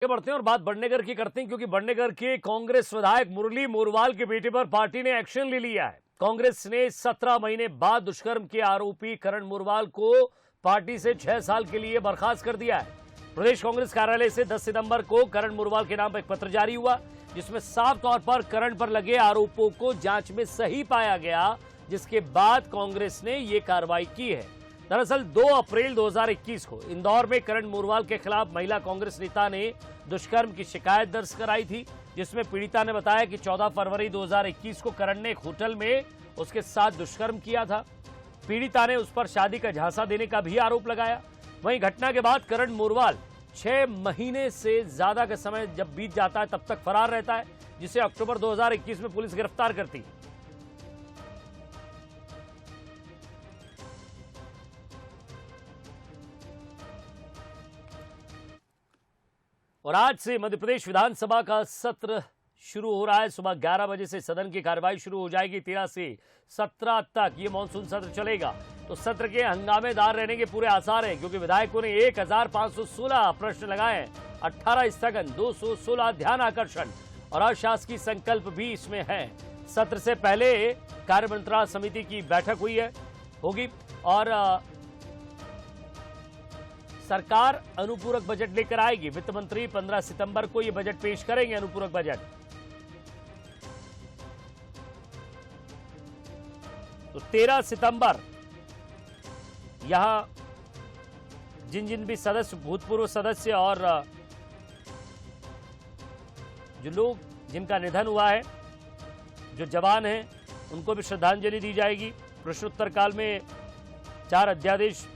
आगे बढ़ते हैं और बात बढ़नेगर की करते हैं, क्योंकि बढ़नेगर के कांग्रेस विधायक मुरली मोरवाल के बेटे पर पार्टी ने एक्शन ले लिया है। कांग्रेस ने 17 महीने बाद दुष्कर्म के आरोपी करण मोरवाल को पार्टी से 6 साल के लिए बर्खास्त कर दिया है। प्रदेश कांग्रेस कार्यालय से 10 सितंबर को करण मोरवाल के नाम पर एक पत्र जारी हुआ, जिसमें साफ तौर पर करण पर लगे आरोपों को जांच में सही पाया गया, जिसके बाद कांग्रेस ने यह कार्रवाई की है। दरअसल 2 अप्रैल 2021 को इंदौर में करण मोरवाल के खिलाफ महिला कांग्रेस नेता ने दुष्कर्म की शिकायत दर्ज कराई थी, जिसमें पीड़िता ने बताया कि 14 फरवरी 2021 को करण ने एक होटल में उसके साथ दुष्कर्म किया था। पीड़िता ने उस पर शादी का झांसा देने का भी आरोप लगाया। वहीं घटना के बाद करण मोरवाल 6 महीने से ज्यादा का समय जब बीत जाता है तब तक फरार रहता है, जिसे अक्टूबर 2021 में पुलिस गिरफ्तार करती है। और आज से मध्य प्रदेश विधानसभा का सत्र शुरू हो रहा है। सुबह 11 बजे से सदन की कार्रवाई शुरू हो जाएगी। 13 से 17 तक ये मानसून सत्र चलेगा। तो सत्र के हंगामेदार रहने के पूरे आसार हैं, क्योंकि विधायकों ने 1516 प्रश्न लगाए, 18 स्थगन, 216 ध्यान आकर्षण और अशासकीय संकल्प भी इसमें है। सत्र से पहले कार्यमंत्रणा समिति की बैठक होगी और सरकार अनुपूरक बजट लेकर आएगी। वित्त मंत्री 15 सितंबर को यह बजट पेश करेंगे, अनुपूरक बजट। तो 13 सितंबर यहां जिन भी सदस्य, भूतपूर्व सदस्य और जो लोग जिनका निधन हुआ है, जो जवान हैं, उनको भी श्रद्धांजलि दी जाएगी। प्रश्नोत्तर काल में 4 अध्यादेश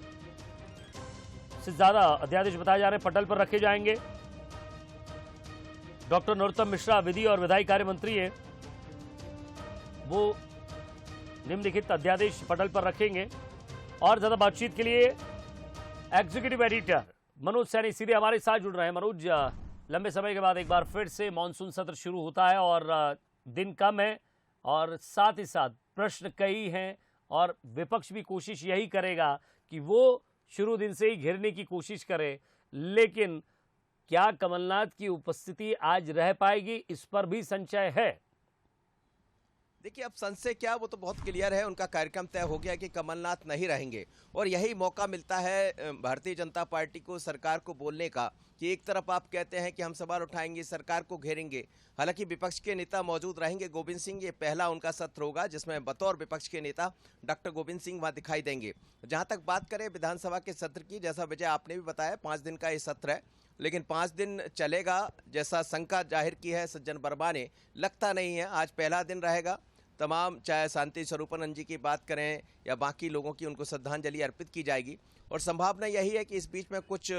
से ज्यादा अध्यादेश बताए जा रहे हैं पटल पर रखे जाएंगे। डॉक्टर नरोत्तम मिश्रा विधि और विधायी कार्य मंत्री है, वो निम्नलिखित अध्यादेश पटल पर रखेंगे। और ज्यादा बातचीत के लिए एग्जीक्यूटिव एडिटर मनोज सैनी सीधे हमारे साथ जुड़ रहे हैं। मनोज, लंबे समय के बाद एक बार फिर से मानसून सत्र शुरू होता है और दिन कम है और साथ ही साथ प्रश्न कई हैं और विपक्ष भी कोशिश यही करेगा कि वो शुरू दिन से ही घेरने की कोशिश करे, लेकिन क्या कमलनाथ की उपस्थिति आज रह पाएगी, इस पर भी संशय है। देखिए, अब संशय क्या, वो तो बहुत क्लियर है। उनका कार्यक्रम तय हो गया कि कमलनाथ नहीं रहेंगे और यही मौका मिलता है भारतीय जनता पार्टी को सरकार को बोलने का कि एक तरफ आप कहते हैं कि हम सवाल उठाएंगे, सरकार को घेरेंगे। हालांकि विपक्ष के नेता मौजूद रहेंगे। गोविंद सिंह, ये पहला उनका सत्र होगा जिसमें बतौर विपक्ष के नेता डॉक्टर गोविंद सिंह वहां दिखाई देंगे। जहां तक बात करें विधानसभा के सत्र की, जैसा विजय आपने भी बताया, 5 दिन का ये सत्र है, लेकिन 5 दिन चलेगा जैसा शंका जाहिर की है सज्जन वर्मा ने, लगता नहीं है। आज पहला दिन रहेगा। तमाम, चाहे शांति स्वरूपानंद जी की बात करें या बाकी लोगों की, उनको श्रद्धांजलि अर्पित की जाएगी। और संभावना यही है कि इस बीच में कुछ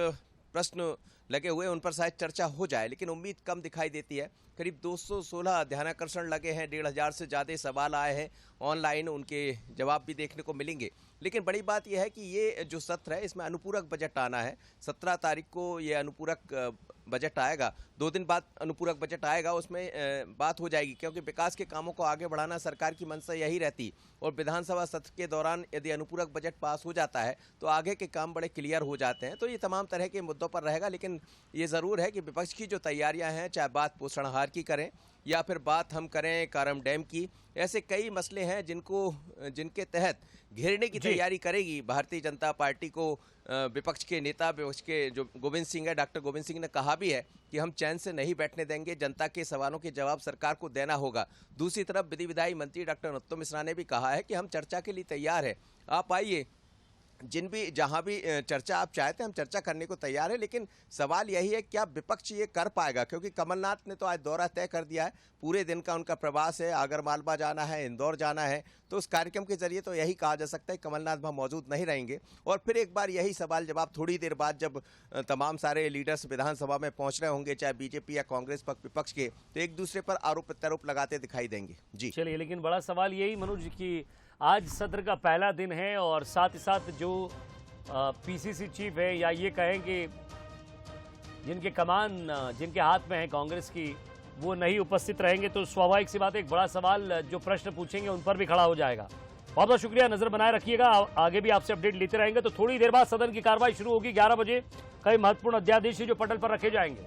प्रश्न लगे हुए, उन पर शायद चर्चा हो जाए, लेकिन उम्मीद कम दिखाई देती है। करीब 216 ध्यानाकर्षण लगे हैं, 1500 से ज़्यादा सवाल आए हैं ऑनलाइन, उनके जवाब भी देखने को मिलेंगे। लेकिन बड़ी बात यह है कि ये जो सत्र है, इसमें अनुपूरक बजट आना है। 17 तारीख को ये अनुपूरक बजट आएगा, 2 दिन बाद अनुपूरक बजट आएगा। उसमें बात हो जाएगी, क्योंकि विकास के कामों को आगे बढ़ाना सरकार की मंशा यही रहती। और विधानसभा सत्र के दौरान यदि अनुपूरक बजट पास हो जाता है तो आगे के काम बड़े क्लियर हो जाते हैं। तो ये तमाम तरह के मुद्दों पर रहेगा, लेकिन ये ज़रूर है कि विपक्ष की जो तैयारियां हैं, चाहे बात पोषणाहार की करें या फिर बात हम करें कारम डैम की, ऐसे कई मसले हैं जिनके तहत घेरने की तैयारी करेगी भारतीय जनता पार्टी को। विपक्ष के नेता, विपक्ष के जो गोविंद सिंह है, डॉक्टर गोविंद सिंह ने कहा भी है कि हम चैन से नहीं बैठने देंगे, जनता के सवालों के जवाब सरकार को देना होगा। दूसरी तरफ विधि विधायी मंत्री डॉक्टर नरोत्तम मिश्रा ने भी कहा है कि हम चर्चा के लिए तैयार है, आप आइए, जहां भी चर्चा आप चाहते हैं हम चर्चा करने को तैयार है। लेकिन सवाल यही है क्या विपक्ष ये कर पाएगा, क्योंकि कमलनाथ ने तो आज दौरा तय कर दिया है, पूरे दिन का उनका प्रवास है, आगरमालवा जाना है, इंदौर जाना है। तो उस कार्यक्रम के जरिए तो यही कहा जा सकता है कमलनाथ वहां मौजूद नहीं रहेंगे। और फिर एक बार यही सवाल जवाब थोड़ी देर बाद जब तमाम सारे लीडर्स विधानसभा में पहुंच रहे होंगे, चाहे बीजेपी या कांग्रेस पक्ष विपक्ष के, तो एक दूसरे पर आरोप प्रत्यारोप लगाते दिखाई देंगे। जी चलिए, लेकिन बड़ा सवाल यही मनोज की आज सत्र का पहला दिन है और साथ ही साथ जो पीसीसी चीफ है, या ये कहें कि जिनके कमान जिनके हाथ में है कांग्रेस की, वो नहीं उपस्थित रहेंगे, तो स्वाभाविक सी बात है एक बड़ा सवाल जो प्रश्न पूछेंगे उन पर भी खड़ा हो जाएगा। बहुत बहुत शुक्रिया, नजर बनाए रखिएगा, आगे भी आपसे अपडेट लेते रहेंगे। तो थोड़ी देर बाद सदन की कार्रवाई शुरू होगी 11 बजे। कई महत्वपूर्ण अध्यादेश जो पटल पर रखे जाएंगे।